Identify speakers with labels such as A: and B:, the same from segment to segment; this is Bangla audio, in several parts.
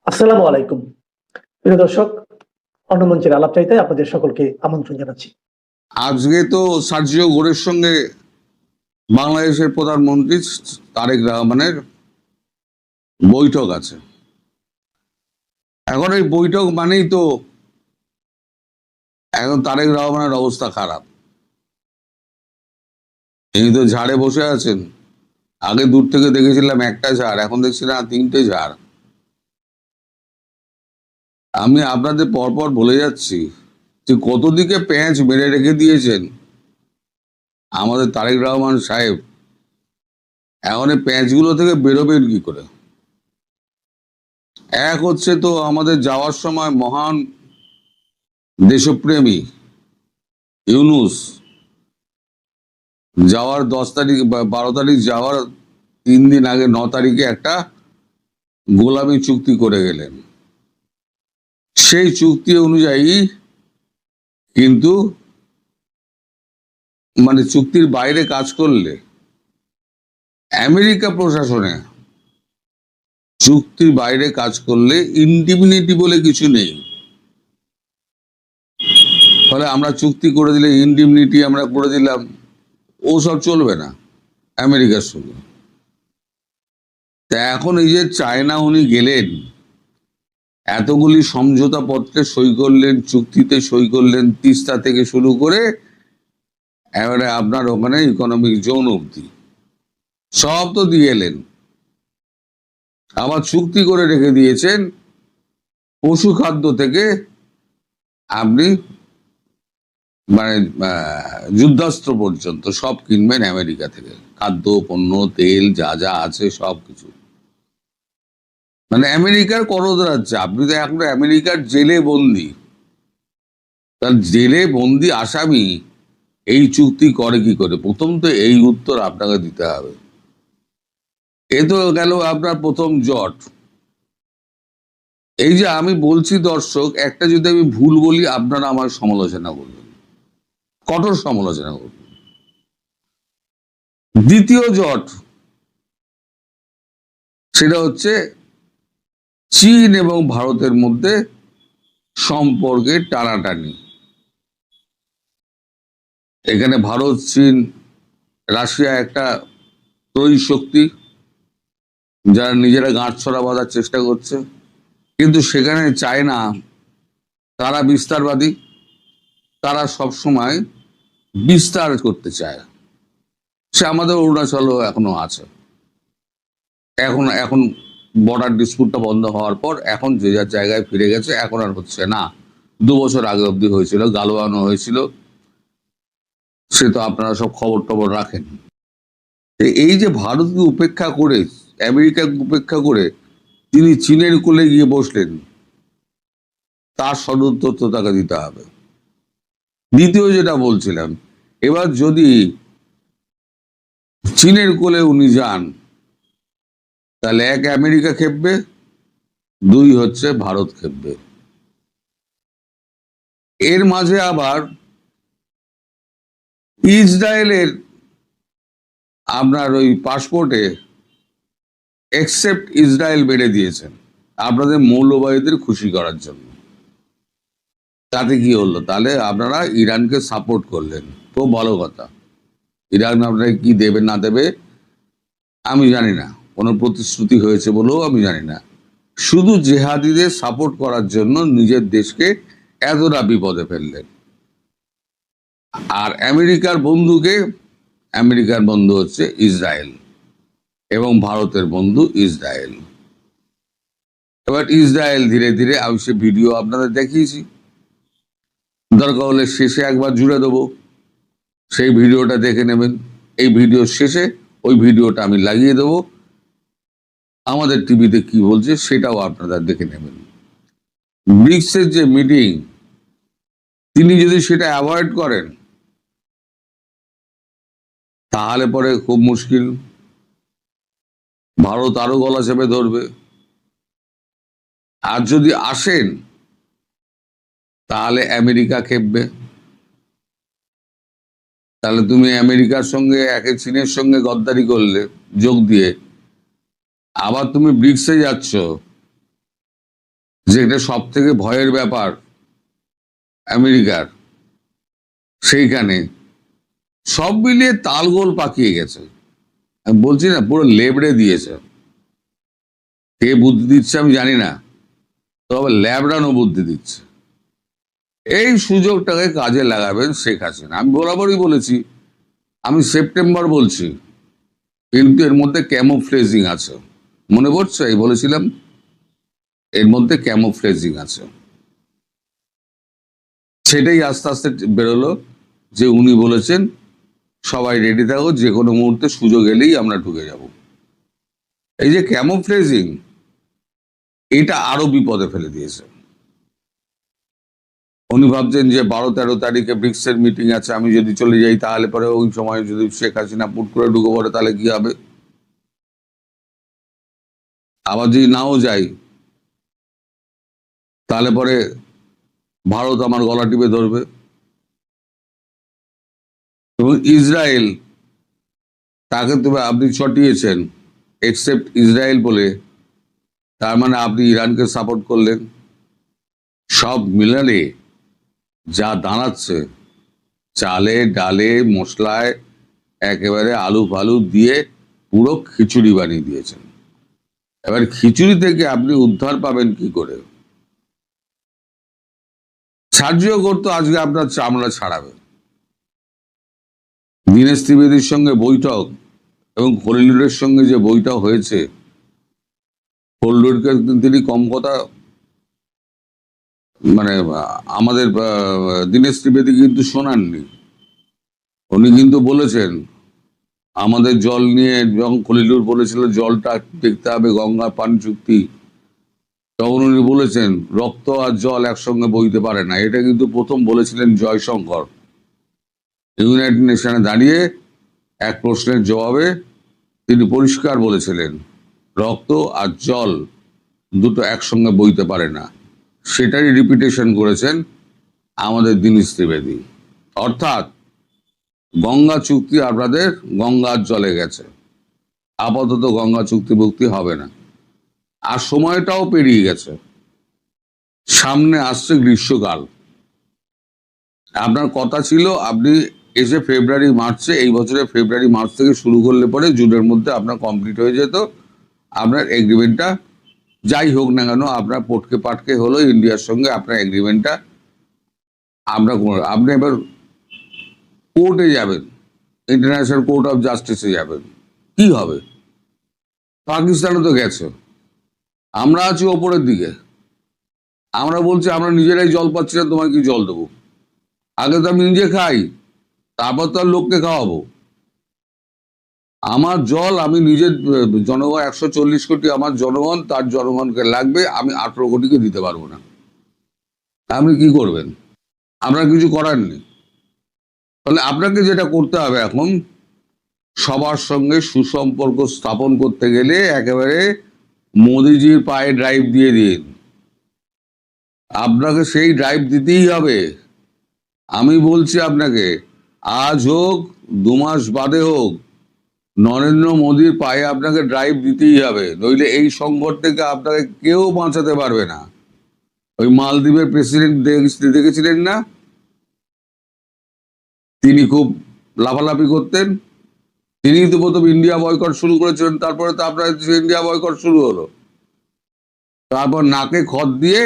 A: আসসালামু আলাইকুম। প্রিয় দর্শক, অন্য মঞ্চের আলাপচারিতায় আপনাদের সকলকে আমন্ত্রণ জানাচ্ছি।
B: আজকে তো সার্জিও ঘোরের সঙ্গে বাংলাদেশের প্রধানমন্ত্রী তারেক রহমানের বৈঠক আছে। এখন এই বৈঠক মানেই তো এখন তারেক রহমানের অবস্থা খারাপ। তিনি তো ঝাড়ে বসে আছেন। আগে দূর থেকে দেখেছিলাম একটা ঝাড়, এখন দেখছি না তিনটে ঝাড়। আমি আপনাদের পরপর বলে যাচ্ছি যে কত দিকে পেঁচ মেরে রেখে দিয়েছেন আমাদের তারেক রহমান সাহেব। এখন এই পেঁচগুলো থেকে বেরোবেন কি করে? এক হচ্ছে তো আমাদের যাওয়ার সময় মহান দেশপ্রেমী ইউনুস যাওয়ার 10 তারিখ বা 12 তারিখ যাওয়ার 3 দিন আগে 9 তারিখে একটা গোলামি চুক্তি করে গেলেন। সেই চুক্তি অনুযায়ী কিন্তু মানে চুক্তির বাইরে কাজ করলে আমেরিকা প্রশাসনে চুক্তির বাইরে কাজ করলে ইনডিমিনিটি বলে কিছু নেই। ফলে আমরা চুক্তি করে দিলে ইনডিমিনিটি আমরা করে দিলাম, ও সব চলবে না আমেরিকার সঙ্গে। তা এখন এই যে চায়না উনি গেলেন, এতগুলি সমঝোতা পত্রে সই করলেন, চুক্তিতে সই করলেন, তিস্তা থেকে শুরু করে এবারে আপনার ওখানে ইকোনমিক জোন অবধি সব তো দিয়ে এলেন। আবার চুক্তি করে রেখে দিয়েছেন পশু খাদ্য থেকে আপনি মানে যুদ্ধাস্ত্র পর্যন্ত সব কিনবেন আমেরিকা থেকে, খাদ্য পণ্য তেল যা যা আছে সবকিছু। মানে আমেরিকার করদরাজ্য। আপনি তো এখন আমেরিকার জেলে বন্দি। তার জেলে বন্দি আসামি এই চুক্তি করে কি করে? প্রথম তো এই উত্তর আপনাকে দিতে হবে। এ তো গেল আপনার প্রথম জট। এই যে আমি বলছি দর্শক, একটা যদি আমি ভুল বলি আপনারা আমার সমালোচনা করবেন, কঠোর সমালোচনা করবেন। দ্বিতীয় জট সেটা হচ্ছে চীন এবং ভারতের মধ্যে সম্পর্কে টানাটানি। এখানে ভারত, চীন, রাশিয়া একটা ত্রয়ী শক্তি, যারা নিজেরা গাঁটছড়া বাঁধার চেষ্টা করছে। কিন্তু সেখানে চায়না, তারা বিস্তারবাদী, তারা সবসময় বিস্তার করতে চায়। সে আমাদের অরুণাচলও এখনো আছে। এখন এখন বর্ডার ডিসপুটটা বন্ধ হওয়ার পর এখন যে যার জায়গায় ফিরে গেছে। এখন আর হচ্ছে না। 2 বছর আগে অব্দি হয়েছিল, গালওয়ানো হয়েছিল, সে তো আপনারা সব খবর টবর রাখেন। এই যে ভারতকে উপেক্ষা করে, আমেরিকাকে উপেক্ষা করে তিনি চীনের কোলে গিয়ে বসলেন, তার সদুত্তর তো তাকে দিতে হবে। দ্বিতীয় যেটা বলছিলাম, এবার যদি চীনের কোলে উনি যান, তাহলে এক আমেরিকা খেপবে, 2 হচ্ছে ভারত খেপবে। এর মাঝে আবার ইসরায়েলের আপনার ওই পাসপোর্টে এক্সেপ্ট ইসরায়েল বেড়ে দিয়েছেন আপনাদের মৌলবাদীদের খুশি করার জন্য। তাতে কি হলো? তাহলে আপনারা ইরানকে সাপোর্ট করলেন, খুব ভালো কথা। ইরান আপনাকে কি দেবে না দেবে আমি জানি না, কোনো প্রতিশ্রুতি হয়েছে বলেও আমি জানি না। শুধু জেহাদিদের সাপোর্ট করার জন্য নিজের দেশকে এতটা বিপদে ফেললেন। আর আমেরিকার বন্ধু হচ্ছে ইসরায়েল এবং ভারতের বন্ধু ইসরায়েল। এবার ইসরায়েল ধীরে ধীরে, আমি সে ভিডিও আপনাদের দেখিয়েছি, দরকার হলে শেষে একবার জুড়ে দেবো, সেই ভিডিওটা দেখে নেবেন। এই ভিডিও শেষে ওই ভিডিওটা আমি লাগিয়ে দেবো, আমাদের টিভিতে কি বলছে সেটাও আপনারা দেখে নেবেন। ব্রিক্সের যে মিটিং, তিনি যদি সেটা অ্যাভয়েড করেন তাহলে পরে খুব মুশকিল। ভারত আরো গলা চেপে ধরবে। আর যদি আসেন তাহলে আমেরিকা খেপবে। তাহলে তুমি আমেরিকার সঙ্গে, একে চীনের সঙ্গে গদ্দারি করলে যোগ দিয়ে, আবার তুমি ব্রিক্সে যাচ্ছ, যেটা সব থেকে ভয়ের ব্যাপার আমেরিকার, সেইখানে সব মিলিয়ে তালগোল পাকিয়ে গেছে। আমি বলছি না, পুরো লেবড়ে দিয়েছে। কে বুদ্ধি দিচ্ছে আমি জানি না, তবে ল্যাবড়ানো বুদ্ধি দিচ্ছে। এই সুযোগটাকে কাজে লাগাবেন শেখ হাসিনা। আমি বরাবরই বলেছি, আমি সেপ্টেম্বর বলছি, কিন্তু এর মধ্যে ক্যামোফ্লেজিং আছে। মনে পড়ছে এই বলেছিলাম, এর মধ্যে ক্যামোফ্লেজিং আছে। সেটাই আস্তে আস্তে বেরোলো যে উনি বলেছেন সবাই রেডি থাকো, যে কোনো মুহূর্তে সুযোগ এলেই আমরা ঢুকে যাব। এই যে ক্যামোফ্লেজিং, এটা আরো বিপদে ফেলে দিয়েছে। উনি ভাবছেন যে 12-13 তারিখে ব্রিক্সের মিটিং আছে, আমি যদি চলে যাই তাহলে পরে ওই সময় যদি শেখ হাসিনা পুট করে ঢুকে পড়ে তাহলে কি হবে। আবার যদি নাও যাই তাহলে পরে ভারত আমার গলা টিপে ধরবে। এবং ইসরায়েল, তাকে তো আপনি চটিয়েছেন এক্সেপ্ট ইসরায়েল বলে, তার মানে আপনি ইরানকে সাপোর্ট করলেন। সব মিলালে যা দাঁড়াচ্ছে, চালে ডালে মশলায় একেবারে আলু ফালু দিয়ে পুরো খিচুড়ি বানিয়ে দিয়েছেন। এবার খিচুড়ি থেকে আপনি উদ্ধার পাবেন কি করে? সার্জিও করতো আজকে আপনার চামড়া ছাড়াবে। দীনেশ ত্রিবেদীর সঙ্গে বৈঠক এবং খলিলুরের সঙ্গে যে বইটা হয়েছে, খলিলুরকে তিনি কম কথা, মানে আমাদের দীনেশ ত্রিবেদী কিন্তু শোনাননি। উনি কিন্তু বলেছেন আমাদের জল নিয়ে, যখন খলিলুর বলেছিল জলটা দেখতে হবে গঙ্গা পান চুক্তি, তখন উনি বলেছেন রক্ত আর জল একসঙ্গে বইতে পারে না। এটা কিন্তু প্রথম বলেছিলেন জয়শঙ্কর ইউনাইটেড নেশনে দাঁড়িয়ে এক প্রশ্নের জবাবে। তিনি পরিষ্কার বলেছিলেন রক্ত আর জল দুটো একসঙ্গে বইতে পারে না। সেটারই রিপিটেশন করেছেন আমাদের দীনেশ ত্রিবেদী। অর্থাৎ গঙ্গা চুক্তি আপনাদের গঙ্গার জলে গেছে, আপাতত গঙ্গা চুক্তিভুক্তি হবে না। আর সময়টাও পেরিয়ে গেছে, সামনে আসছে গ্রীষ্মকাল। আপনার কথা ছিল আপনি এসে ফেব্রুয়ারি মার্চে, এই বছরের ফেব্রুয়ারি মার্চ থেকে শুরু করলে পরে জুনের মধ্যে আপনার কমপ্লিট হয়ে যেত। আপনার এগ্রিমেন্টটা যাই হোক না কেন, আপনার পটকে পাটকে হলো ইন্ডিয়ার সঙ্গে আপনার এগ্রিমেন্টটা আপনি এবার কোর্টে যাবেন, ইন্টারন্যাশনাল কোর্ট অফ জাস্টিসে যাবেন। কি হবে? পাকিস্তানে তো গেছে, আমরা আছি ওপরের দিকে। আমরা বলছি আমরা নিজেরাই জল পাচ্ছি না, তোমায় কি জল দেবো? আগে তো আমি নিজে খাই, তারপর তো আর লোককে খাওয়াবো। আমার জল আমি নিজের জনগণ, 140 কোটি আমার জনগণ, তার জনগণকে লাগবে, আমি 18 কোটিকে দিতে পারবো না। আপনি কি করবেন? আপনার কিছু করার নেই। তাহলে আপনাকে যেটা করতে হবে এখন, সবার সঙ্গে সুসম্পর্ক স্থাপন করতে গেলে একেবারে মোদিজির পায়ে ড্রাইভ দিয়ে দিন। আপনাকে সেই ড্রাইভ দিতেই হবে। আমি বলছি আপনাকে, আজ হোক 2 মাস বাদে হোক, নরেন্দ্র মোদীর পায়ে আপনাকে ড্রাইভ দিতেই হবে, নইলে এই সংকট থেকে আপনাকে কেউ বাঁচাতে পারবে না। ওই মালদ্বীপের প্রেসিডেন্ট দেখেছিলেন না, তিনি খুব লাফালাফি করতেন। তিনি তো প্রথম ইন্ডিয়া বয়কট শুরু করেছিলেন, তারপরে তো আপনার ইন্ডিয়া বয়কট শুরু হলো। তারপর নাকে খত দিয়ে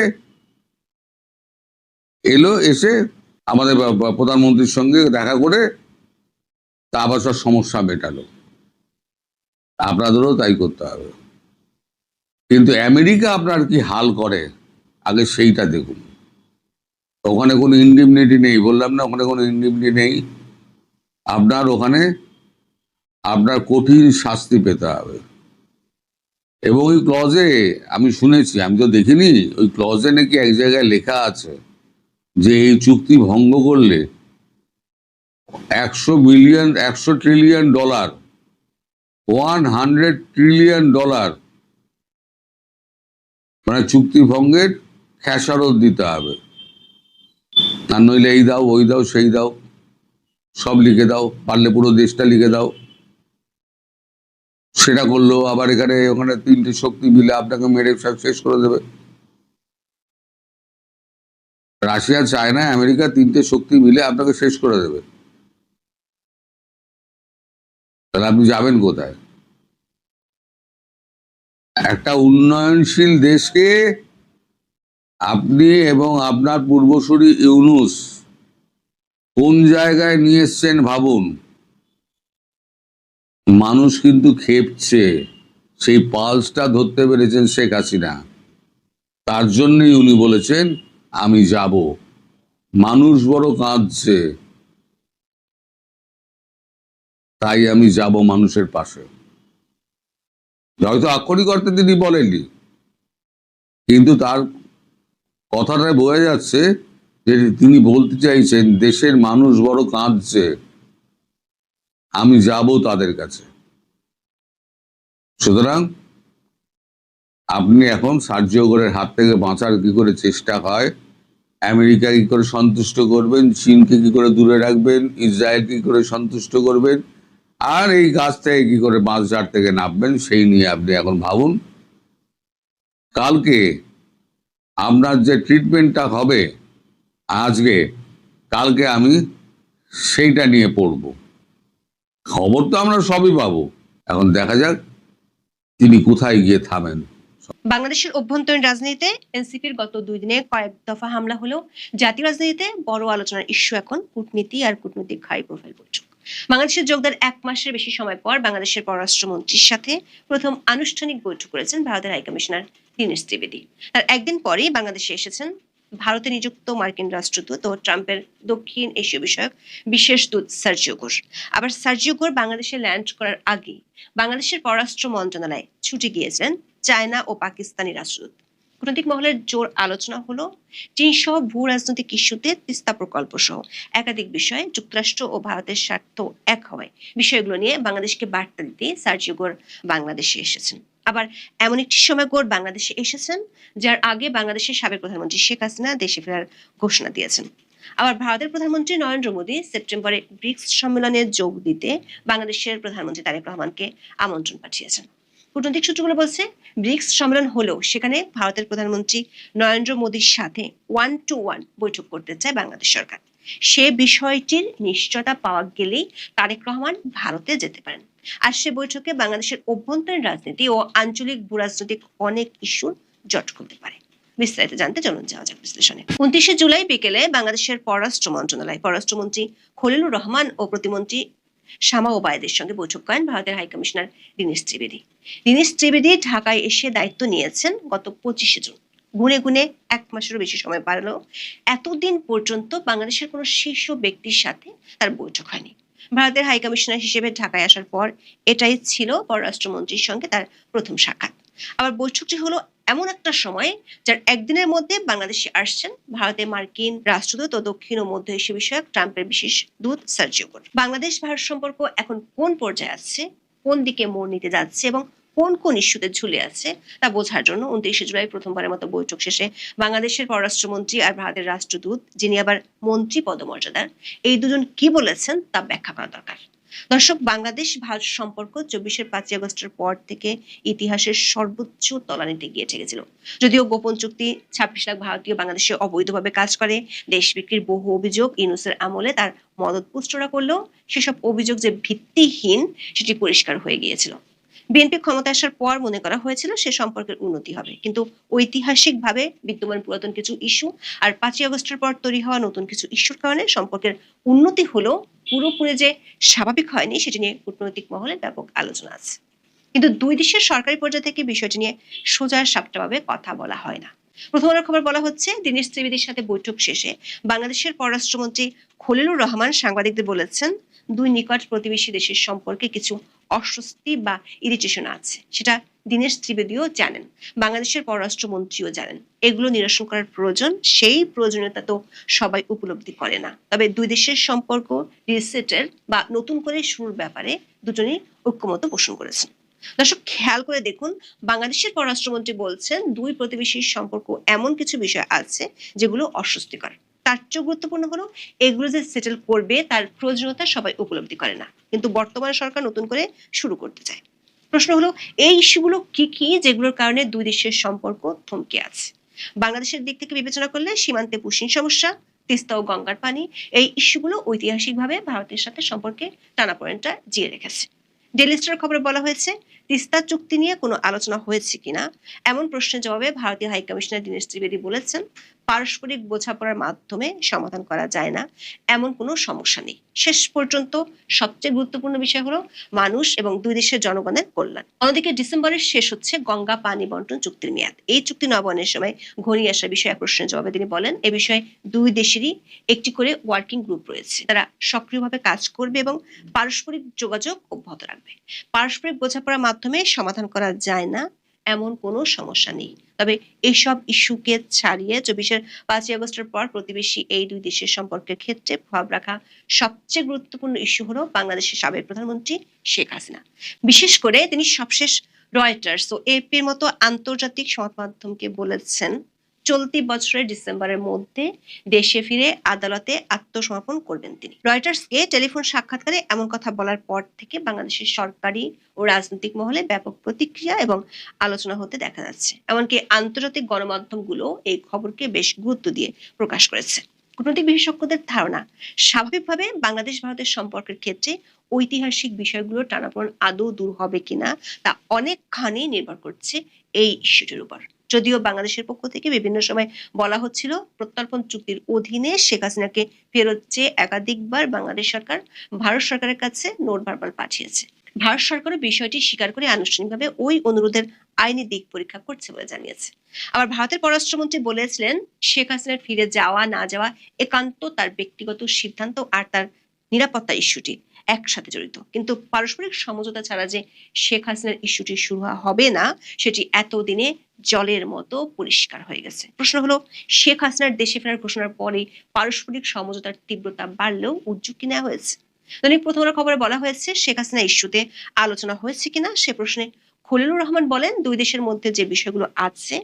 B: এলো, এসে আমাদের প্রধানমন্ত্রীর সঙ্গে দেখা করে তারপর সব সমস্যা মেটালো। আপনাদেরও তাই করতে হবে। কিন্তু আমেরিকা আপনার কি হাল করে আগে সেইটা দেখুন। ওখানে কোনো ইনডিমনিটি নেই, বললাম না, ওখানে কোনো ইনডিমনিটি নেই। আপনার ওখানে আপনার কঠিন শাস্তি পেতে হবে। এবং ওই ক্লজে আমি শুনেছি, আমি তো দেখিনি, ওই ক্লজে নাকি এক জায়গায় লেখা আছে যে এই চুক্তি ভঙ্গ করলে 100 ট্রিলিয়ন ডলার, 100 ট্রিলিয়ন ডলার মানে চুক্তি ভঙ্গের খেসারত দিতে হবে। আর নইলে এই দাও ওই দাও সেই দাও, সব লিখে দাও, পারলে পুরো দেশটা লিখে দাও। সেটা করলো আবার এখানে ওখানে 3টে শক্তি মিলে আপনাকে মেরে সব শেষ করে দেবে। রাশিয়া, চায়না, আমেরিকা তিনটে শক্তি মিলে আপনাকে শেষ করে দেবে। তাহলে আপনি যাবেন কোথায়? একটা উন্নয়নশীল দেশকে আপনি এবং আপনার পূর্বসূরি ইউনূস কোন জায়গায় নিয়ে এসছেন ভাবুন। মানুষ কিন্তু খেপছে, সেই পালসটা ধরতে পেরেছেন শেখ হাসিনা। তার জন্যই উনি বলেছেন আমি যাব। মানুষ বড় কাঁদছে, তাই আমি যাব মানুষের পাশে। হয়তো আক্ষরিক অর্থে তিনি বলেননি, কিন্তু তার কথাটায় বোঝা যাচ্ছে যে তিনি বলতে চাইছেন দেশের মানুষ বড় কাঁদছে, আমি যাব তাদের কাছে। সুতরাং আপনি এখন সার্জিওগোরের হাত থেকে বাঁচার কি করে চেষ্টা হয়, আমেরিকা কি করে সন্তুষ্ট করবেন, চীনকে কি করে দূরে রাখবেন, ইসরায়েল কি করে সন্তুষ্ট করবেন, আর এই গাছ থেকে কি করে বাঁশঝাড় থেকে নামবেন, সেই নিয়ে আপনি এখন ভাবুন। কালকে আপনার যে ট্রিটমেন্টটা হবে আজকে, কালকে আমি সেইটা নিয়ে পড়ব। খবর তো আমরা সবই পাবো, এখন দেখা যাক তিনি কোথায় গিয়ে থামেন।
C: বাংলাদেশের অভ্যন্তরীণ রাজনীতিতে এনসিপির গত 2 দিনে কয়েক দফা হামলা হলেও জাতীয় রাজনীতিতে বড় আলোচনার ইস্যু এখন কূটনীতি আর কূটনৈতিক হাই প্রোফাইল বৈঠক। বাংলাদেশের যোগদান 1 মাসের বেশি সময় পর বাংলাদেশের পররাষ্ট্রমন্ত্রীর সাথে প্রথম আনুষ্ঠানিক বৈঠক করেছেন ভারতের হাইকমিশনার দীনেশ ত্রিবেদী। তার একদিন পরেই বাংলাদেশে এসেছেন ভারতে নিযুক্ত মার্কিন রাষ্ট্রদূত ও ট্রাম্পের দক্ষিণ এশীয় বিষয়ক বিশেষ দূত সার্জিও ঘোষ। আবার সার্জিও ঘোষ বাংলাদেশে ল্যান্ড করার আগে বাংলাদেশের পররাষ্ট্র মন্ত্রণালয়ে ছুটে গিয়েছেন চায়না ও পাকিস্তানি রাষ্ট্রদূত। কূটনৈতিক মহলের জোর আলোচনা হলো চীন সহ ভূ রাজনৈতিক ইস্যুতে তিস্তা প্রকল্প সহ একাধিক বিষয়ে যুক্তরাষ্ট্র ও ভারতের স্বার্থ এক হওয়ায় বিষয়গুলো নিয়ে বাংলাদেশকে বার্তা দিতে সার্জিও ঘোষ বাংলাদেশে এসেছেন। আবার এমন একটি সময় ঘোষ বাংলাদেশে এসেছেন যার আগে বাংলাদেশের সাবেক প্রধানমন্ত্রী শেখ হাসিনা দেশে ফেরার ঘোষণা দিয়েছেন। আবার ভারতের প্রধানমন্ত্রী নরেন্দ্র মোদী সেপ্টেম্বরে ব্রিক্স সম্মেলনে যোগ দিতে বাংলাদেশের প্রধানমন্ত্রী তারেক রহমানকে আমন্ত্রণ পাঠিয়েছেন। কূটনৈতিক সূত্রগুলো বলছে ব্রিক্স সম্মেলন হলেও সেখানে ভারতের প্রধানমন্ত্রী নরেন্দ্র মোদীর সাথে 1-to-1 বৈঠক করতে চায় বাংলাদেশ সরকার। সে বিষয়টির নিশ্চয়তা পাওয়া গেলেই তারেক রহমান ভারতে যেতে পারেন। আর সে বৈঠকে বাংলাদেশের অভ্যন্তরীণ রাজনীতি ও আঞ্চলিক ভূরাজনৈতিক অনেক ইস্যুর জট খুলতে পারে। বিস্তারিত জানতে চলুন যাওয়া যাক বিশ্লেষণে। 29 জুলাই বিকেলে বাংলাদেশের পররাষ্ট্র মন্ত্রণালয় পররাষ্ট্রমন্ত্রী খলিলুর রহমান ও প্রতিমন্ত্রী শামা ওবায়দের সঙ্গে বৈঠক করেন ভারতের হাইকমিশনার দীনেশ ত্রিবেদী। দীনেশ ত্রিবেদী ঢাকায় এসে দায়িত্ব নিয়েছেন গত 25 জুন। গুনে গুনে 1 মাসেরও বেশি সময় পারলেও এতদিন পর্যন্ত বাংলাদেশের কোনো শীর্ষ ব্যক্তির সাথে তার বৈঠক হয়নি। ভারতের হাইকমিশনার হিসেবে ঢাকায় আসার পর এটাই ছিল পররাষ্ট্রমন্ত্রীর সঙ্গে তার প্রথম সাক্ষাৎ। আবার বৈঠকটি হলো এমন একটা সময় যার একদিনের মধ্যে বাংলাদেশে আসছেন ভারতে মার্কিন রাষ্ট্রদূত ও দক্ষিণ ও মধ্য এশিয়া বিষয়ক ট্রাম্পের বিশেষ দূত সার্জিও ঘোষ। বাংলাদেশ ভারত সম্পর্ক এখন কোন পর্যায়ে আছে, কোন দিকে মোড় নিতে যাচ্ছে এবং কোন কোন ইস্যুতে ঝুলে আছে তা বোঝার জন্য 29 জুলাই প্রথমবারের মতো বৈঠক শেষে বাংলাদেশের পররাষ্ট্রমন্ত্রী আর ভারতের রাষ্ট্রদূত, যিনি আবার মন্ত্রী পদমর্যাদার, এই দুজন কি বলেছেন তা ব্যাখ্যা করা দরকার। দর্শক, বাংলাদেশ ভারত সম্পর্ক 24-এর 5 আগস্টের পর থেকে ইতিহাসের সর্বোচ্চ তলানিতে গিয়ে ঠেকেছিল। যদিও গোপন চুক্তি, 26 লাখ ভারতীয় বাংলাদেশে অবৈধভাবে কাজ করে, দেশ বিক্রির বহু অভিযোগ ইউনূসের আমলে তার মদতপুষ্টরা করলেও সেসব অভিযোগ যে ভিত্তিহীন সেটি পরিষ্কার হয়ে গিয়েছিল। বিএনপি ক্ষমতা আসার পর মনে করা হয়েছিল সে সম্পর্কের উন্নতি হবে, কিন্তু ঐতিহাসিকভাবে বিদ্যমান পুরাতন কিছু ইস্যু আর 5 আগস্টের পর তৈরি হওয়া নতুন কিছু ইস্যুর কারণে সম্পর্কের উন্নতি হলেও পুরোপুরি যে স্বাভাবিক হয়নি সেটি নিয়ে কূটনৈতিক মহলে ব্যাপক আলোচনা আছে। কিন্তু দুই দেশের সরকারি পর্যায় থেকে বিষয়টি নিয়ে সোজা সাপটাভাবে কথা বলা হয় না। প্রথম আলোর খবর বলা হচ্ছে, দীনেশ ত্রিবেদীর সাথে বৈঠক শেষে বাংলাদেশের পররাষ্ট্রমন্ত্রী খলিলুর রহমান সাংবাদিকদের বলেছেন দুই নিকট প্রতিবেশী দেশের সম্পর্কে কিছু অস্বস্তি বা ইরিটেশন আছে, সেটা দীনেশ ত্রিবেদীও জানেন, বাংলাদেশের পররাষ্ট্রমন্ত্রীও জানেন। এগুলো নিরসন করার প্রয়োজন, সেই প্রয়োজনীয়তা তো সবাই উপলব্ধি করে না। তবে দুই দেশের সম্পর্ক রিসেটের বা নতুন করে শুরুর ব্যাপারে দুজনেই ঐক্যমত পোষণ করেছেন। দর্শক, খেয়াল করে দেখুন, বাংলাদেশের পররাষ্ট্রমন্ত্রী বলছেন দুই প্রতিবেশীর সম্পর্ক এমন কিছু বিষয় আছে যেগুলো অস্বস্তিকর। তার চেয়ে গুরুত্বপূর্ণ হলো এগুলো যে সেটেল করবে তার প্রয়োজনীয়তা সবাই উপলব্ধি করে না, কিন্তু বর্তমান সরকার নতুন করে শুরু করতে চায়। প্রশ্ন হলো এই ইস্যুগুলো কি কি যেগুলোর কারণে দুই দেশের সম্পর্ক থমকে আছে। বাংলাদেশের দিক থেকে বিবেচনা করলে সীমান্তে পুশিন সমস্যা, তিস্তা ও গঙ্গার পানি, এই ইস্যুগুলো ঐতিহাসিকভাবে ভারতের সাথে সম্পর্কে টানাপোড়েনটা জিয়ে রেখেছে। ডেইলি স্টার খবরে বলা হয়েছে, তিস্তা চুক্তি নিয়ে কোনো আলোচনা হয়েছে কিনা এমন প্রশ্নের জবাবে ভারতীয় হাইকমিশনার দীনেশ ত্রিবেদী বলেছেন, পারস্পরিক বোঝাপড়ার মাধ্যমে সমাধান করা যায় না এমন কোনো সমস্যা নেই। শেষ পর্যন্ত সবচেয়ে গুরুত্বপূর্ণ বিষয় হলো মানুষ এবং দুই দেশের জনগণের কল্যাণ। অন্যদিকে ডিসেম্বরের শেষ হচ্ছে গঙ্গা পানি বন্টন চুক্তির মেয়াদ। এই চুক্তি নবায়নের সময় ঘনিয়ে আসা বিষয়ে প্রশ্নের জবাবে তিনি বলেন, এ বিষয়ে দুই দেশেরই একটি করে ওয়ার্কিং গ্রুপ রয়েছে, তারা সক্রিয়ভাবে কাজ করবে এবং পারস্পরিক যোগাযোগ অব্যাহত রাখবে। পারস্পরিক বোঝাপড়ার মাধ্যমে সমাধান করা যায় না এমন কোনো সমস্যা নেই। তবে এইসব ইস্যুকে ছাড়িয়ে 5ই আগস্টের পর প্রতিবেশী এই দুই দেশের সম্পর্কের ক্ষেত্রে প্রভাব রাখা সবচেয়ে গুরুত্বপূর্ণ ইস্যু হলো বাংলাদেশের সাবেক প্রধানমন্ত্রী শেখ হাসিনা। বিশেষ করে তিনি সবশেষ রয়টার্স ও এপির মতো আন্তর্জাতিক সংবাদ মাধ্যমকে বলেছেন, চলতি বছরের ডিসেম্বরের মধ্যে দেশে ফিরে আদালতে আত্মসমর্পণ করবেন তিনি। রয়টার্সকে টেলিফোন সাক্ষাৎকারে এমন কথা বলার পর থেকে বাংলাদেশের সরকারি ও রাজনৈতিক মহলে ব্যাপক প্রতিক্রিয়া এবং আলোচনা হতে দেখা যাচ্ছে। এমনকি আন্তর্জাতিক গণমাধ্যমগুলো এই খবরকে বেশ গুরুত্ব দিয়ে প্রকাশ করেছে। কূটনৈতিক বিশেষজ্ঞদের ধারণা, স্বাভাবিকভাবে বাংলাদেশ ভারতের সম্পর্কের ক্ষেত্রে ঐতিহাসিক বিষয়গুলোর টানাপোড়েন আদৌ দূর হবে কিনা তা অনেকখানি নির্ভর করছে এই ইস্যুটির উপর। যদিও বাংলাদেশের পক্ষ থেকে বিভিন্ন সময় বলা হচ্ছিল, প্রত্যর্পণ চুক্তির অধীনে শেখ হাসিনাকে ফেরত চেয়ে একাধিকবার বাংলাদেশ সরকার ভারত সরকারের কাছে নোট ভার্বাল পাঠিয়েছে। ভারত সরকারও বিষয়টি স্বীকার করে আনুষ্ঠানিকভাবে ওই অনুরোধের আইনি দিক পরীক্ষা করছে বলে জানিয়েছে। আবার ভারতের পররাষ্ট্রমন্ত্রী বলেছিলেন, শেখ হাসিনার ফিরে যাওয়া না যাওয়া একান্ত তার ব্যক্তিগত সিদ্ধান্ত আর তার নিরাপত্তা ইস্যুটি একসাথে জড়িত। কিন্তু পারস্পরিক সমঝোতা ছাড়া যে শেখ হাসিনার ইস্যুটি শুরু হবে না সেটি এতদিনে জলের মতো পরিষ্কার হয়ে গেছে। প্রশ্ন হলো, শেখ হাসিনার দেশে ফেরার ঘোষণার পরে পারস্পরিক সমঝোতার তীব্রতা বাড়লেও উদ্যোগ কি নেওয়া হয়েছে? দৈনিক প্রথম আলোর খবরে বলা হয়েছে, শেখ হাসিনা ইস্যুতে আলোচনা হয়েছে কিনা সে প্রশ্নে খলিলুর রহমান বলেন, দুই দেশের মধ্যে যে বিষয়গুলো আছে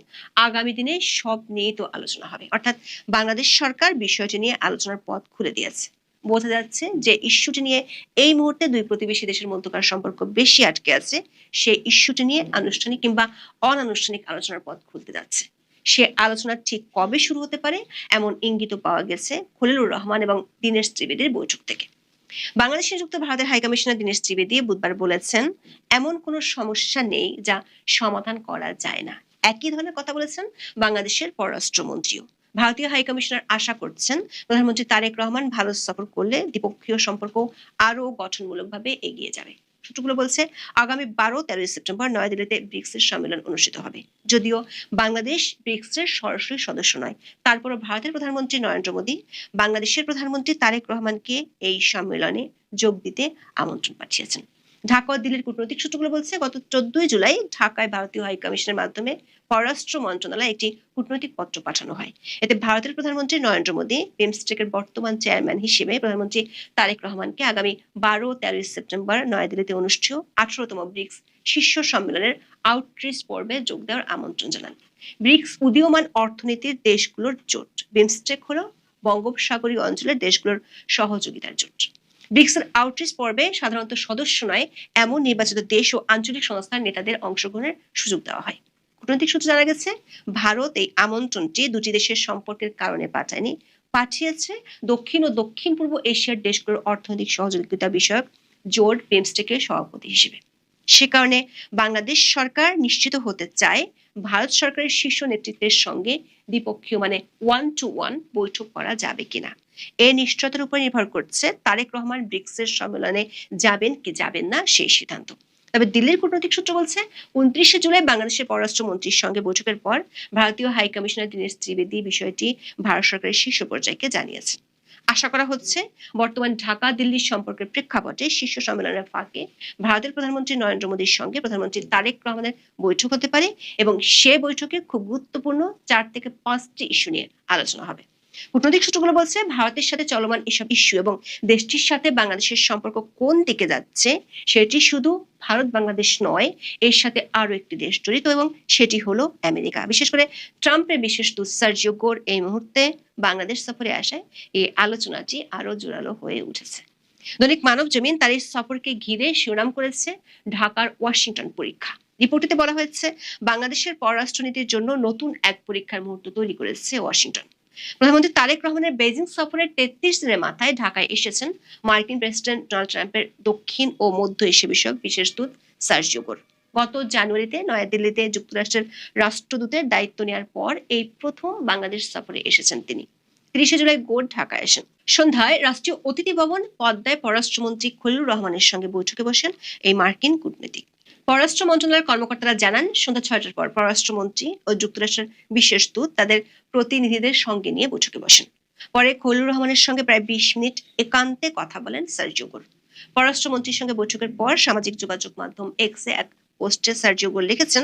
C: আগামী দিনে সব নিয়ে তো আলোচনা হবে। অর্থাৎ বাংলাদেশ সরকার বিষয়টি নিয়ে আলোচনার পথ খুলে দিয়েছে। বোঝা যাচ্ছে যে ইস্যুটি নিয়ে এই মুহূর্তে দুই প্রতিবেশী দেশের মধ্যকার সম্পর্ক বেশি আটকে আছে, সেই ইস্যুটি নিয়ে আনুষ্ঠানিক কিংবা অনানুষ্ঠানিক আলোচনার পথ খুলতে যাচ্ছে। সে আলোচনা ঠিক কবে শুরু হতে পারে এমন ইঙ্গিত পাওয়া গেছে খলিলুর রহমান এবং দীনেশ ত্রিবেদীর বৈঠক থেকে। বাংলাদেশে যুক্ত ভারতের হাইকমিশনার দীনেশ ত্রিবেদী বুধবার বলেছেন, এমন কোনো সমস্যা নেই যা সমাধান করা যায় না। একই ধরনের কথা বলেছেন বাংলাদেশের পররাষ্ট্রমন্ত্রীও। ভারতীয় হাইকমিশনার আশা করছেন, প্রধানমন্ত্রী তারেক রহমান ভারত সফর করলে দ্বিপক্ষীয় সম্পর্ক আরো গঠনমূলকভাবে এগিয়ে যাবে। সূত্রগুলো বলছে, আগামী 12-13 সেপ্টেম্বর নয়াদিল্লিতে ব্রিক্সের সম্মেলন অনুষ্ঠিত হবে। যদিও বাংলাদেশ ব্রিক্সের সরাসরি সদস্য নয়, তারপরও ভারতের প্রধানমন্ত্রী নরেন্দ্র মোদী বাংলাদেশের প্রধানমন্ত্রী তারেক রহমানকে এই সম্মেলনে যোগ দিতে আমন্ত্রণ পাঠিয়েছেন। ঢাকা ও দিল্লির কূটনৈতিক সূত্রগুলো বলছে, গত 14 জুলাই ঢাকায় ভারতীয় হাইকমিশনের মাধ্যমে পররাষ্ট্র মন্ত্রণালয়ে একটি কূটনৈতিক পত্র পাঠানো হয়। এতে ভারতের প্রধানমন্ত্রী নরেন্দ্র মোদী বিমস্টেকের বর্তমান চেয়ারম্যান হিসেবে প্রধানমন্ত্রী তারেক রহমানকে আগামী 12-13 সেপ্টেম্বর নয়াদিল্লিতে অনুষ্ঠেয় 18তম ব্রিক্স শীর্ষ সম্মেলনের আউটরিচ পর্বে যোগ দেওয়ার আমন্ত্রণ জানান। ব্রিক্স উদীয়মান অর্থনীতির দেশগুলোর জোট। বিমস্টেক হলো বঙ্গোপসাগরীয় অঞ্চলের দেশগুলোর সহযোগিতার জোট। ব্রিক্সের আউটরিচ পর্বে সাধারণত সদস্য নয় এমন নির্বাচিত দেশ ও আঞ্চলিক সংস্থার নেতাদের অংশগ্রহণের সুযোগ দেওয়া হয়। কূটনৈতিক সূত্রে জানা গেছে, ভারত এই আমন্ত্রণটি দুটি দেশের সম্পর্কের কারণে পাঠিয়েছে দক্ষিণ ও দক্ষিণ পূর্ব এশিয়ার দেশগুলোর অর্থনৈতিক সহযোগিতা বিষয়ক জোট বিমস্টেকের সভাপতি হিসেবে। সে কারণে বাংলাদেশ সরকার নিশ্চিত হতে চায় ভারত সরকারের শীর্ষ নেতৃত্বের সঙ্গে দ্বিপক্ষীয় 1-to-1 বৈঠক করা যাবে কিনা। এই নিশ্চয়তার উপর নির্ভর করছে তারেক রহমান ব্রিক্সের সম্মেলনে যাবেন কি যাবেন না সেই সিদ্ধান্ত। তবে দিল্লির কূটনৈতিক সূত্র বলছে, 29শে জুলাই বাংলাদেশের পররাষ্ট্রমন্ত্রীর সঙ্গে বৈঠকের পর ভারতীয় হাইকমিশনার দীনেশ ত্রিবেদী বিষয়টি ভারত সরকারের শীর্ষ পর্যায়কে জানিয়েছেন। আশা করা হচ্ছে, বর্তমান ঢাকা দিল্লির সম্পর্কের প্রেক্ষাপটে শীর্ষ সম্মেলনের ফাঁকে ভারতের প্রধানমন্ত্রী নরেন্দ্র মোদীর সঙ্গে প্রধানমন্ত্রী তারেক রহমানের বৈঠক হতে পারে এবং সে বৈঠকে খুব গুরুত্বপূর্ণ 4 থেকে 5টি ইস্যু নিয়ে আলোচনা হবে। কূটনৈতিক সূত্রগুলো বলছে, ভারতের সাথে চলমান এসব ইস্যু এবং দেশটির সাথে বাংলাদেশের সম্পর্ক কোন দিকে যাচ্ছে সেটি শুধু ভারত বাংলাদেশ নয়, এর সাথে আরো একটি দেশ জড়িত এবং সেটি হলো আমেরিকা। বিশেষ করে ট্রাম্পের বিশেষ দূত সার্জিও গোর এই মুহূর্তে বাংলাদেশ সফরে আসায় এই আলোচনাটি আরো জোরালো হয়ে উঠেছে। দৈনিক মানবজমিন তার এই সফরকে ঘিরে শিরোনাম করেছে, ঢাকার ওয়াশিংটন পরীক্ষা। রিপোর্টটিতে বলা হয়েছে, বাংলাদেশের পররাষ্ট্রনীতির জন্য নতুন এক পরীক্ষার মুহূর্ত তৈরি করেছে ওয়াশিংটন। প্রধানমন্ত্রী তারেক রহমানের বেজিং সফরের 33 দিনের মাথায় ঢাকায় এসেছেন মার্কিন প্রেসিডেন্ট ডোনাল্ড ট্রাম্পের দক্ষিণ ও মধ্য এশিয়া বিষয়ক বিশেষ দূত সার্জিও গোর। গত জানুয়ারিতে নয়াদিল্লিতে যুক্তরাষ্ট্রের রাষ্ট্রদূতের দায়িত্ব নেওয়ার পর এই প্রথম বাংলাদেশ সফরে এসেছেন তিনি। 30 জুলাই গোর ঢাকায় আসেন। সন্ধ্যায় রাষ্ট্রীয় অতিথি ভবন পদ্মায় পররাষ্ট্রমন্ত্রী খলিলুর রহমানের সঙ্গে বৈঠকে বসেন এই মার্কিন কূটনীতিক। পররাষ্ট্র মন্ত্রণালয়ের কর্মকর্তারা জানান, সন্ধ্যা 6টার পর পররাষ্ট্রমন্ত্রী ও যুক্তরাষ্ট্রের বিশেষ দূত তাদের প্রতিনিধিদের সঙ্গে নিয়ে বৈঠকে বসেন। পরে খলিলুর রহমানের সঙ্গে প্রায় 20 মিনিট একান্তে কথা বলেন সার্জিও গোর। পররাষ্ট্রমন্ত্রীর সঙ্গে বৈঠকের পর সামাজিক যোগাযোগ মাধ্যম এক্সে এক পোস্টে সার্জিও গোর লিখেছেন,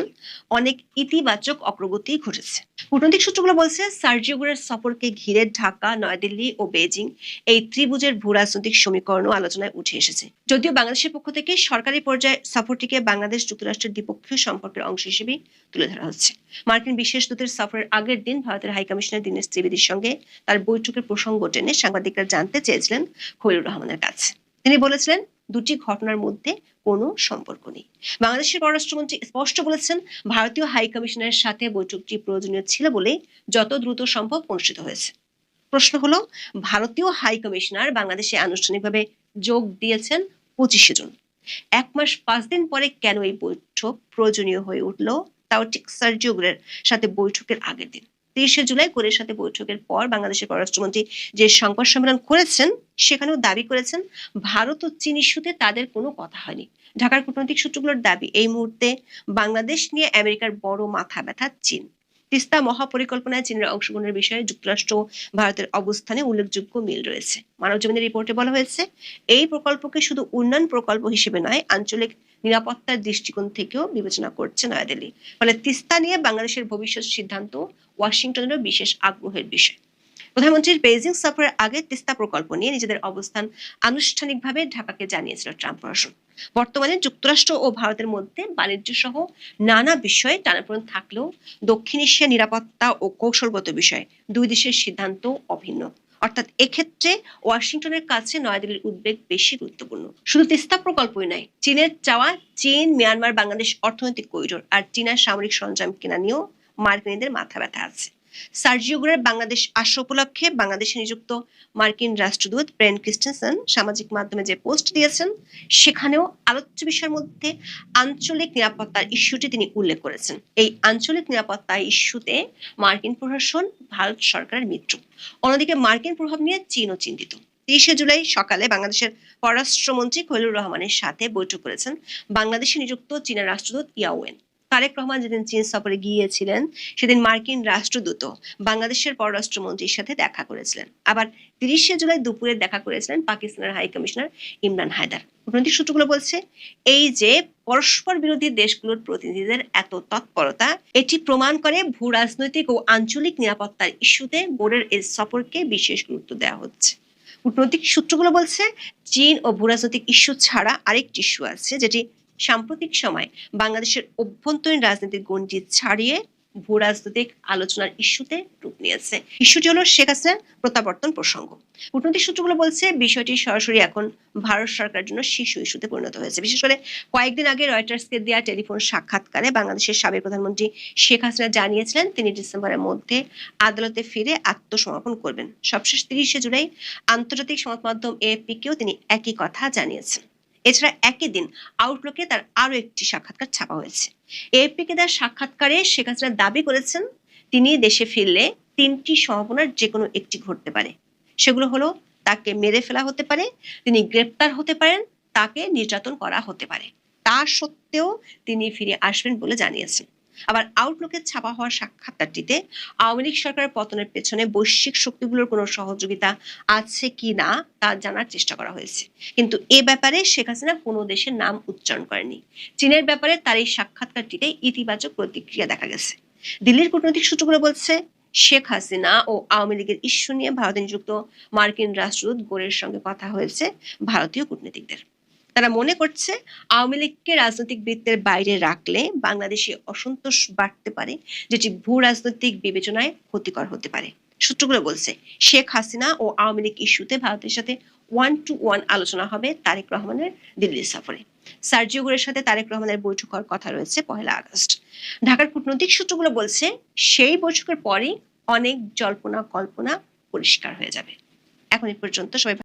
C: অনেক ইতিবাচক অগ্রগতি ঘটেছে। কূটনৈতিক সূত্রগুলো বলছে, সার্জিও গোরের সফরকে ঘিরে ঢাকা, নয়াদিল্লি ও বেজিং এই ত্রিভুজের ভূরাজনৈতিক সমীকরণও আলোচনায় উঠে এসেছে। যদিও বাংলাদেশের পক্ষ থেকে সরকারি পর্যায়ে সফরটিকে বাংলাদেশ যুক্তরাষ্ট্রের দ্বিপক্ষীয় সম্পর্কের অংশ হিসেবে তুলে ধরা হচ্ছে। মার্কিন বিশেষ দূতের সফরের আগের দিন ভারতের হাইকমিশনার দীনেশ ত্রিবেদীর সঙ্গে তার বৈঠকের প্রসঙ্গ টেনে সাংবাদিকরা জানতে চেয়েছিলেন খলিলুর রহমানের কাছে। তিনি বলেছিলেন, দুটি ঘটনার মধ্যে কোনো সম্পর্ক নেই। বাংলাদেশের পররাষ্ট্রমন্ত্রী স্পষ্ট বলেছেন, ভারতীয় হাইকমিশনারের সাথে বৈঠকটি প্রয়োজনীয় ছিল বলে যত দ্রুত সম্ভব অনুষ্ঠিত হয়েছে। প্রশ্ন হলো, ভারতীয় হাইকমিশনার বাংলাদেশে আনুষ্ঠানিকভাবে যোগ দিয়েছেন 25 জন। 1 মাস 5 দিন পরে কেন এই বৈঠক প্রয়োজনীয় হয়ে উঠল, তাও ঠিক সার্জিও গোরের সাথে বৈঠকের আগের দিন। 30 জুলাই গোরের সাথে বৈঠকের পর বাংলাদেশের পররাষ্ট্রমন্ত্রী যে সংবাদ সম্মেলন করেছেন, সেখানেও দাবি করেছেন ভারত ও চীন ইস্যুতে তাদের কোনো কথা হয়নি। ঢাকার কূটনৈতিক সূত্রগুলোর দাবি, এই মুহূর্তে বাংলাদেশ নিয়ে আমেরিকার বড় মাথা ব্যথা চীন। তিস্তা মহাপরিকল্পনায় চীনের অংশগ্রহণের বিষয়ে যুক্তরাষ্ট্র ও ভারতের অবস্থানে উল্লেখযোগ্য মিল রয়েছে। মানবজমিনের রিপোর্টে বলা হয়েছে, এই প্রকল্পকে শুধু উন্নয়ন প্রকল্প হিসেবে নয়, আঞ্চলিক নিরাপত্তার দৃষ্টিকোণ থেকেও বিবেচনা করছে নয়াদিল্লি। ফলে তিস্তা নিয়ে বাংলাদেশের ভবিষ্যৎ সিদ্ধান্ত ওয়াশিংটনেরও বিশেষ আগ্রহের বিষয়। প্রধানমন্ত্রীর বেজিং সফরের আগে তিস্তা প্রকল্প নিয়ে নিজেদের অবস্থান আনুষ্ঠানিকভাবে ঢাকাকে জানিয়েছিল ট্রাম্প প্রশাসন। বর্তমানে যুক্তরাষ্ট্র ও ভারতের মধ্যে বাণিজ্য সহ নানা বিষয়ে টানাপোড়েন থাকলেও দক্ষিণ এশিয়া নিরাপত্তা ও কৌশলগত বিষয়ে দুই দেশের সিদ্ধান্ত অভিন্ন। অর্থাৎ এক্ষেত্রে ওয়াশিংটনের কাছে নয়াদিল্লির উদ্বেগ বেশি গুরুত্বপূর্ণ। শুধু তিস্তা প্রকল্পই নয়, চীনের চাওয়া চীন মিয়ানমার বাংলাদেশ অর্থনৈতিক করিডোর আর চীনা সামরিক সরঞ্জাম কেনা নিয়েও মার্কিনীদের মাথা ব্যথা আছে। সার্জিও গোরের বাংলাদেশ আসা উপলক্ষে বাংলাদেশে নিযুক্ত মার্কিন রাষ্ট্রদূত ব্রেন ক্রিস্টেনসেন সামাজিক মাধ্যমে যে পোস্ট দিয়েছেন, সেখানেও আলোচ্য বিষয়ের মধ্যে আঞ্চলিক নিরাপত্তার ইস্যুটি তিনি উল্লেখ করেছেন। এই আঞ্চলিক নিরাপত্তা ইস্যুতে মার্কিন প্রশাসন ভারত সরকারের মিত্র, অন্যদিকে মার্কিন প্রভাব নিয়ে চীনও চিন্তিত। 30 জুলাই সকালে বাংলাদেশের পররাষ্ট্রমন্ত্রী খলিলুর রহমানের সাথে বৈঠক করেছেন বাংলাদেশে নিযুক্ত চীনের রাষ্ট্রদূত ইয়াওয়েন। তারেক রহমান যেদিন চীন সফরে গিয়েছিলেন, সেদিন মার্কিন রাষ্ট্রদূত বাংলাদেশের পররাষ্ট্রমন্ত্রীর সাথে দেখা করেছিলেন। আবার 30 জুলাই দুপুরে দেখা করেছিলেন পাকিস্তানের হাই কমিশনার ইমরান হায়দার। কূটনৈতিক সূত্রগুলো বলছে, এই যে পরস্পর বিরোধী দেশগুলোর প্রতিনিধিদের এত তৎপরতা, এটি প্রমাণ করে ভূ রাজনৈতিক ও আঞ্চলিক নিরাপত্তার ইস্যুতে গোরের এই সফরকে বিশেষ গুরুত্ব দেওয়া হচ্ছে। কূটনৈতিক সূত্রগুলো বলছে, চীন ও ভূ রাজনৈতিক ইস্যু ছাড়া আরেকটি ইস্যু আছে, যেটি সাম্প্রতিক সময় বাংলাদেশের অভ্যন্তরীণ রাজনীতির গণ্ডি ছাড়িয়ে ভূ রাজনৈতিক আলোচনার ইস্যুতে রূপ নিয়েছে। ইস্যুটি হলো শেখ হাসিনার প্রত্যাবর্তন প্রসঙ্গ। কূটনৈতিক সূত্রগুলো বলছে, বিষয়টি সরাসরি এখন ভারত সরকারের জন্য শীর্ষ ইস্যুতে পরিণত হয়েছে। বিশেষ করে কয়েকদিন আগে রয়টার্সকে দেওয়া টেলিফোন সাক্ষাৎকারে বাংলাদেশের সাবেক প্রধানমন্ত্রী শেখ হাসিনা জানিয়েছিলেন তিনি ডিসেম্বরের মধ্যে আদালতে ফিরে আত্মসমর্পণ করবেন। সবশেষ 30 জুলাই আন্তর্জাতিক সংবাদ মাধ্যম এএফপি-কেও তিনি একই কথা জানিয়েছেন। এছাড়া একই দিন আউটলুকে তার আরো একটি সাক্ষাৎকার ছাপা হয়েছে। এএফপি-কে তার সাক্ষাৎকারে শেখ হাসিনা দাবি করেছেন, তিনি দেশে ফিরলে 3টি সম্ভাবনার যে কোনো একটি ঘটতে পারে। সেগুলো হলো, তাকে মেরে ফেলা হতে পারে, তিনি গ্রেপ্তার হতে পারেন, তাকে নির্যাতন করা হতে পারে। তা সত্ত্বেও তিনি ফিরে আসবেন বলে জানিয়েছেন। আবার আউটলুকে ছাপা হওয়া সাক্ষাৎকারটিতে আওয়ামী লীগ সরকারের পতনের পেছনে বৈশ্বিক শক্তিগুলোর কোনো সহযোগিতা আছে কি না তা জানার চেষ্টা করা হয়েছে, কিন্তু এ ব্যাপারে শেখ হাসিনা কোনো দেশের নাম উচ্চারণ করেনি। চীনের ব্যাপারে তার এই সাক্ষাৎকারটিতে ইতিবাচক প্রতিক্রিয়া দেখা গেছে। দিল্লির কূটনৈতিক সূত্রগুলো বলছে, শেখ হাসিনা ও আওয়ামী লীগের ইস্যু নিয়ে ভারতে নিযুক্ত মার্কিন রাষ্ট্রদূত গোরের সঙ্গে কথা হয়েছে ভারতীয় কূটনীতিকদের। তারা মনে করছে, আওয়ামী লীগকে রাজনৈতিক বৃত্তের বাইরে রাখলে বাংলাদেশে অসন্তোষ বাড়তে পারে, যেটি ভূ রাজনৈতিক বিবেচনায় ক্ষতিকর হতে পারে। সূত্রগুলো বলছে, শেখ হাসিনা ও আওয়ামী লীগ ইস্যুতে ভারতের সাথে 1-to-1 আলোচনা হবে তারেক রহমানের দিল্লি সফরে। সার্জিও গুরের সাথে তারেক রহমানের বৈঠক হওয়ার কথা রয়েছে 1 আগস্ট। ঢাকার কূটনৈতিক সূত্রগুলো বলছে সেই বৈঠকের পরই অনেক জল্পনা কল্পনা পরিষ্কার হয়ে যাবে। এখন এই পর্যন্ত সবাই